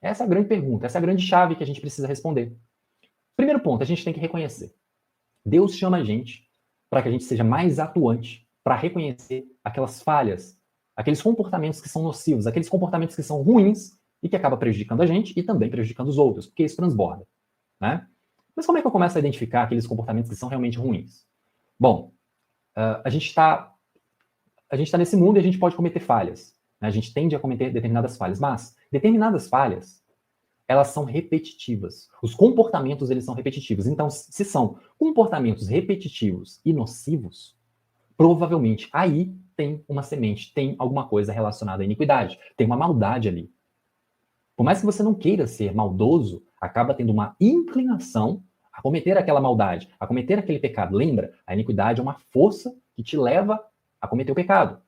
Essa é a grande pergunta, essa é a grande chave que a gente precisa responder. Primeiro ponto, a gente tem que reconhecer. Deus chama a gente para que a gente seja mais atuante, para reconhecer aquelas falhas, aqueles comportamentos que são nocivos, aqueles comportamentos que são ruins e que acabam prejudicando a gente e também prejudicando os outros, porque isso transborda, né? Mas como é que eu começo a identificar aqueles comportamentos que são realmente ruins? Bom, a gente está nesse mundo e a gente pode cometer falhas, né? A gente tende a cometer determinadas falhas, mas determinadas falhas, elas são repetitivas. Os comportamentos, eles são repetitivos. Então, se são comportamentos repetitivos e nocivos, provavelmente aí tem uma semente, tem alguma coisa relacionada à iniquidade, tem uma maldade ali. Por mais que você não queira ser maldoso, acaba tendo uma inclinação a cometer aquela maldade, a cometer aquele pecado. Lembra? A iniquidade é uma força que te leva a cometer o pecado.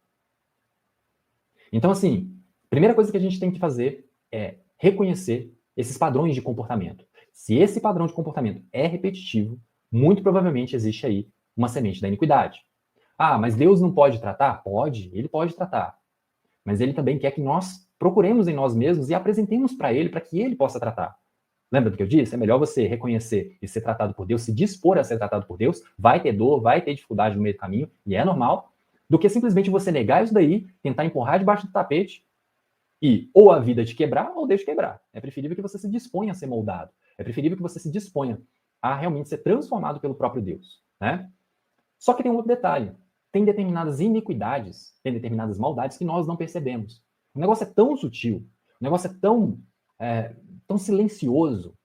Então, assim, a primeira coisa que a gente tem que fazer é reconhecer esses padrões de comportamento. Se esse padrão de comportamento é repetitivo, muito provavelmente existe aí uma semente da iniquidade. Ah, mas Deus não pode tratar? Pode, ele pode tratar. Mas ele também quer que nós procuremos em nós mesmos e apresentemos para ele, para que ele possa tratar. Lembra do que eu disse? É melhor você reconhecer e ser tratado por Deus, se dispor a ser tratado por Deus, vai ter dor, vai ter dificuldade no meio do caminho, e é normal, do que simplesmente você negar isso daí, tentar empurrar debaixo do tapete e ou a vida te quebrar ou Deus te quebrar. É preferível que você se disponha a ser moldado. É preferível que você se disponha a realmente ser transformado pelo próprio Deus, né? Só que tem um outro detalhe. Tem determinadas iniquidades, tem determinadas maldades que nós não percebemos. O negócio é tão sutil, o negócio é tão silencioso,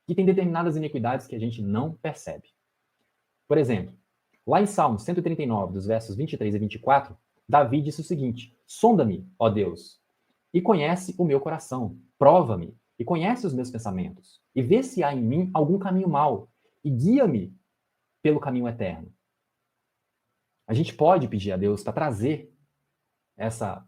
que tem determinadas iniquidades que a gente não percebe. Por exemplo, lá em Salmo 139, dos versos 23 e 24, Davi disse o seguinte: sonda-me, ó Deus, e conhece o meu coração, prova-me e conhece os meus pensamentos, e vê se há em mim algum caminho mau, e guia-me pelo caminho eterno. A gente pode pedir a Deus para trazer essa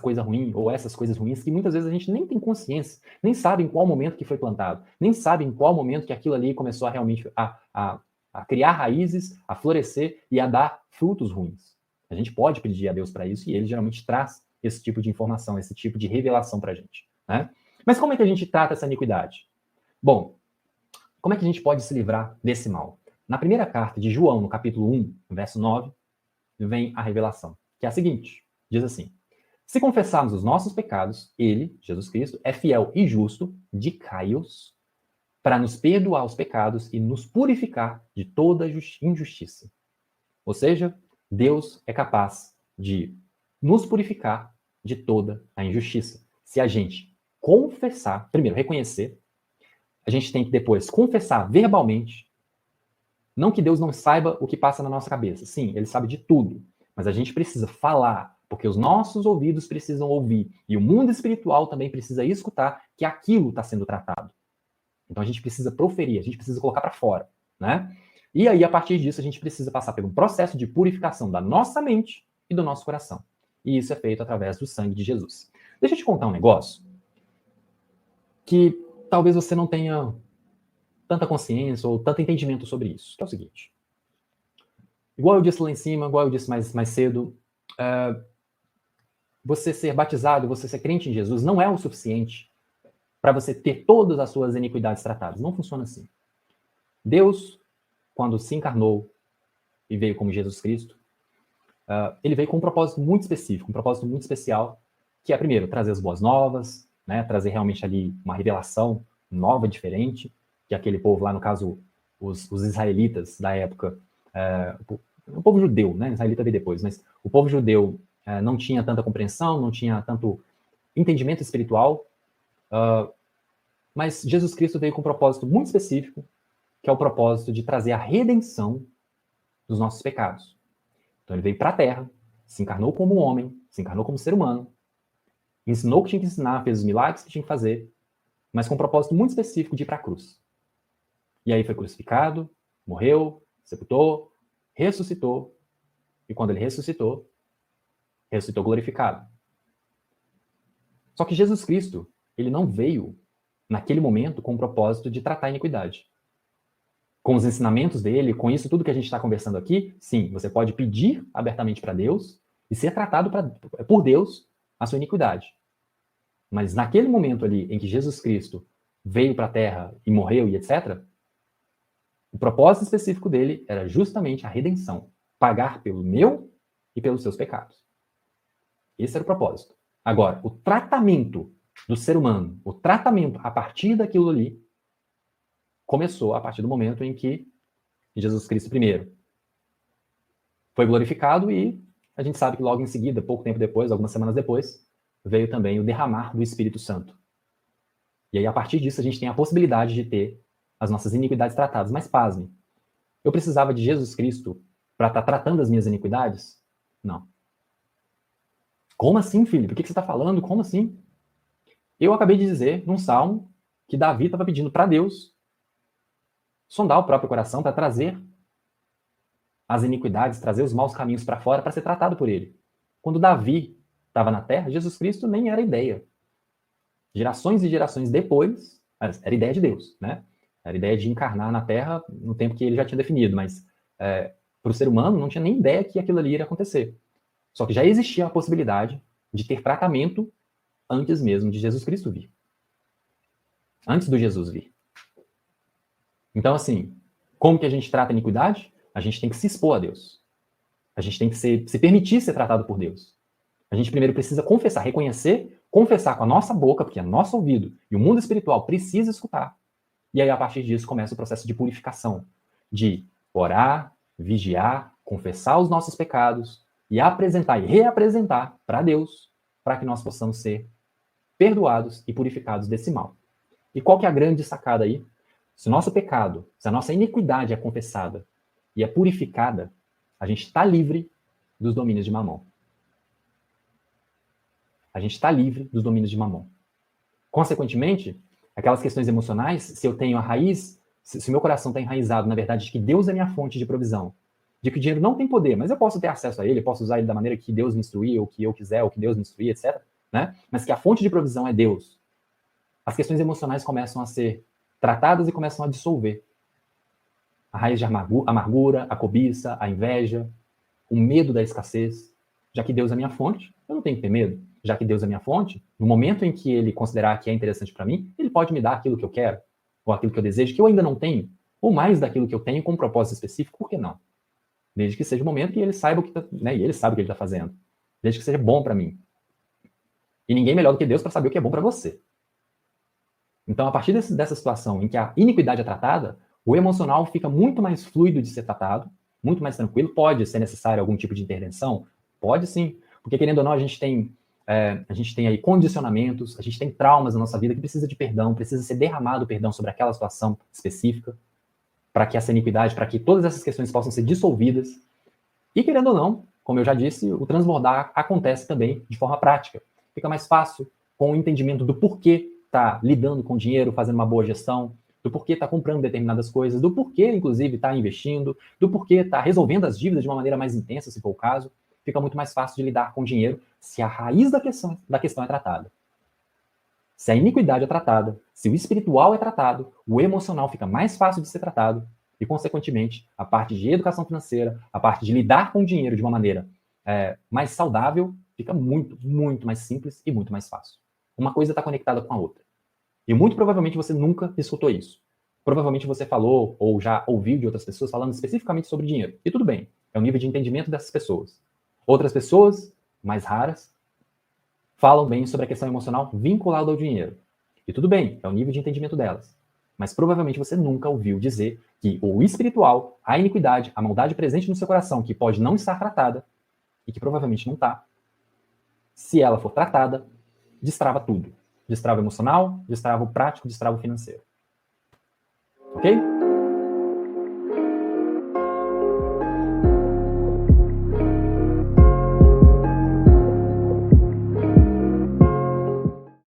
coisa ruim ou essas coisas ruins que muitas vezes a gente nem tem consciência, nem sabe em qual momento que foi plantado, nem sabe em qual momento que aquilo ali começou a realmente a criar raízes, a florescer e a dar frutos ruins. A gente pode pedir a Deus para isso e ele geralmente traz esse tipo de informação, esse tipo de revelação para a gente, né? Mas como é que a gente trata essa iniquidade? Bom, como é que a gente pode se livrar desse mal? Na primeira carta de João, no capítulo 1, verso 9, vem a revelação, que é a seguinte, diz assim: se confessarmos os nossos pecados, ele, Jesus Cristo, é fiel e justo, de Caios, para nos perdoar os pecados e nos purificar de toda injustiça. Ou seja, Deus é capaz de nos purificar de toda a injustiça. Se a gente confessar, primeiro reconhecer, a gente tem que depois confessar verbalmente. Não que Deus não saiba o que passa na nossa cabeça. Sim, ele sabe de tudo. Mas a gente precisa falar, porque os nossos ouvidos precisam ouvir. E o mundo espiritual também precisa escutar que aquilo está sendo tratado. Então a gente precisa proferir, a gente precisa colocar para fora, né? E aí, a partir disso, a gente precisa passar por um processo de purificação da nossa mente e do nosso coração. E isso é feito através do sangue de Jesus. Deixa eu te contar um negócio que talvez você não tenha tanta consciência ou tanto entendimento sobre isso. Que é o seguinte. Igual eu disse lá em cima, igual eu disse mais cedo, você ser batizado, você ser crente em Jesus não é o suficiente para você ter todas as suas iniquidades tratadas. Não funciona assim. Deus, quando se encarnou e veio como Jesus Cristo, ele veio com um propósito muito específico, um propósito muito especial, que é, primeiro, trazer as boas novas, né, trazer realmente ali uma revelação nova, diferente, que aquele povo lá, no caso, os israelitas da época, o povo judeu, né, israelita veio depois, mas o povo judeu não tinha tanta compreensão, não tinha tanto entendimento espiritual, mas Jesus Cristo veio com um propósito muito específico, que é o propósito de trazer a redenção dos nossos pecados. Então ele veio para a Terra, se encarnou como homem, se encarnou como ser humano, ensinou o que tinha que ensinar, fez os milagres que tinha que fazer, mas com um propósito muito específico de ir para a cruz. E aí foi crucificado, morreu, sepultou, ressuscitou, e quando ele ressuscitou glorificado. Só que Jesus Cristo, ele não veio naquele momento com o propósito de tratar a iniquidade. Com os ensinamentos dele, com isso tudo que a gente está conversando aqui, sim, você pode pedir abertamente para Deus e ser tratado por Deus a sua iniquidade. Mas naquele momento ali em que Jesus Cristo veio para a Terra e morreu e etc., o propósito específico dele era justamente a redenção. Pagar pelo meu e pelos seus pecados. Esse era o propósito. Agora, o tratamento do ser humano, o tratamento a partir daquilo ali, começou a partir do momento em que Jesus Cristo primeiro foi glorificado e a gente sabe que logo em seguida, pouco tempo depois, algumas semanas depois, veio também o derramar do Espírito Santo. E aí, a partir disso, a gente tem a possibilidade de ter as nossas iniquidades tratadas. Mas pasmem, eu precisava de Jesus Cristo para estar tratando as minhas iniquidades? Não. Como assim, Filipe? O que você está falando? Como assim? Eu acabei de dizer, num salmo, que Davi estava pedindo para Deus sondar o próprio coração para trazer as iniquidades, trazer os maus caminhos para fora para ser tratado por ele. Quando Davi estava na terra, Jesus Cristo nem era ideia. Gerações e gerações depois, era ideia de Deus, né? Era ideia de encarnar na terra no tempo que ele já tinha definido, mas para o ser humano não tinha nem ideia que aquilo ali iria acontecer. Só que já existia a possibilidade de ter tratamento antes mesmo de Jesus Cristo vir. Antes do Jesus vir. Então, assim, como que a gente trata a iniquidade? A gente tem que se expor a Deus. A gente tem que se permitir ser tratado por Deus. A gente primeiro precisa confessar, reconhecer, confessar com a nossa boca, porque é nosso ouvido e o mundo espiritual precisa escutar. E aí, a partir disso, começa o processo de purificação, de orar, vigiar, confessar os nossos pecados e apresentar e reapresentar para Deus, para que nós possamos ser perdoados e purificados desse mal. E qual que é a grande sacada aí? Se o nosso pecado, se a nossa iniquidade é confessada e é purificada, a gente está livre dos domínios de Mamon. A gente está livre dos domínios de Mamon. Consequentemente, aquelas questões emocionais, se eu tenho a raiz, se o meu coração está enraizado, na verdade, de que Deus é minha fonte de provisão, de que o dinheiro não tem poder, mas eu posso ter acesso a ele, posso usar ele da maneira que Deus me instruir, ou que eu quiser, ou que Deus me instruir, etc. Né? Mas que a fonte de provisão é Deus. As questões emocionais começam a ser tratadas e começam a dissolver. A raiz de amargura, a cobiça, a inveja, o medo da escassez. Já que Deus é minha fonte, eu não tenho que ter medo. Já que Deus é minha fonte, no momento em que ele considerar que é interessante para mim, ele pode me dar aquilo que eu quero, ou aquilo que eu desejo, que eu ainda não tenho, ou mais daquilo que eu tenho com um propósito específico, por que não? Desde que seja o momento que ele saiba o que tá, né, e ele sabe o que ele está fazendo. Desde que seja bom para mim. E ninguém melhor do que Deus para saber o que é bom para você. Então, a partir dessa situação em que a iniquidade é tratada, o emocional fica muito mais fluido de ser tratado, muito mais tranquilo. Pode ser necessário algum tipo de intervenção? Pode sim. Porque, querendo ou não, a gente tem aí condicionamentos, a gente tem traumas na nossa vida que precisa de perdão, precisa ser derramado perdão sobre aquela situação específica, para que essa iniquidade, para que todas essas questões possam ser dissolvidas. E, querendo ou não, como eu já disse, o transbordar acontece também de forma prática. Fica mais fácil com o entendimento do porquê está lidando com dinheiro, fazendo uma boa gestão, do porquê está comprando determinadas coisas, do porquê, inclusive, está investindo, do porquê está resolvendo as dívidas de uma maneira mais intensa, se for o caso. Fica muito mais fácil de lidar com dinheiro se a raiz da questão é tratada. Se a iniquidade é tratada, se o espiritual é tratado, o emocional fica mais fácil de ser tratado e, consequentemente, a parte de educação financeira, a parte de lidar com o dinheiro de uma maneira mais saudável, fica muito, muito mais simples e muito mais fácil. Uma coisa está conectada com a outra. E muito provavelmente você nunca escutou isso. Provavelmente você falou ou já ouviu de outras pessoas falando especificamente sobre dinheiro. E tudo bem, é o nível de entendimento dessas pessoas. Outras pessoas, mais raras, falam bem sobre a questão emocional vinculada ao dinheiro. E tudo bem, é o nível de entendimento delas. Mas provavelmente você nunca ouviu dizer que o espiritual, a iniquidade, a maldade presente no seu coração, que pode não estar tratada, e que provavelmente não está, se ela for tratada, destrava tudo. Destrava o emocional, destrava o prático, destrava o financeiro. Ok?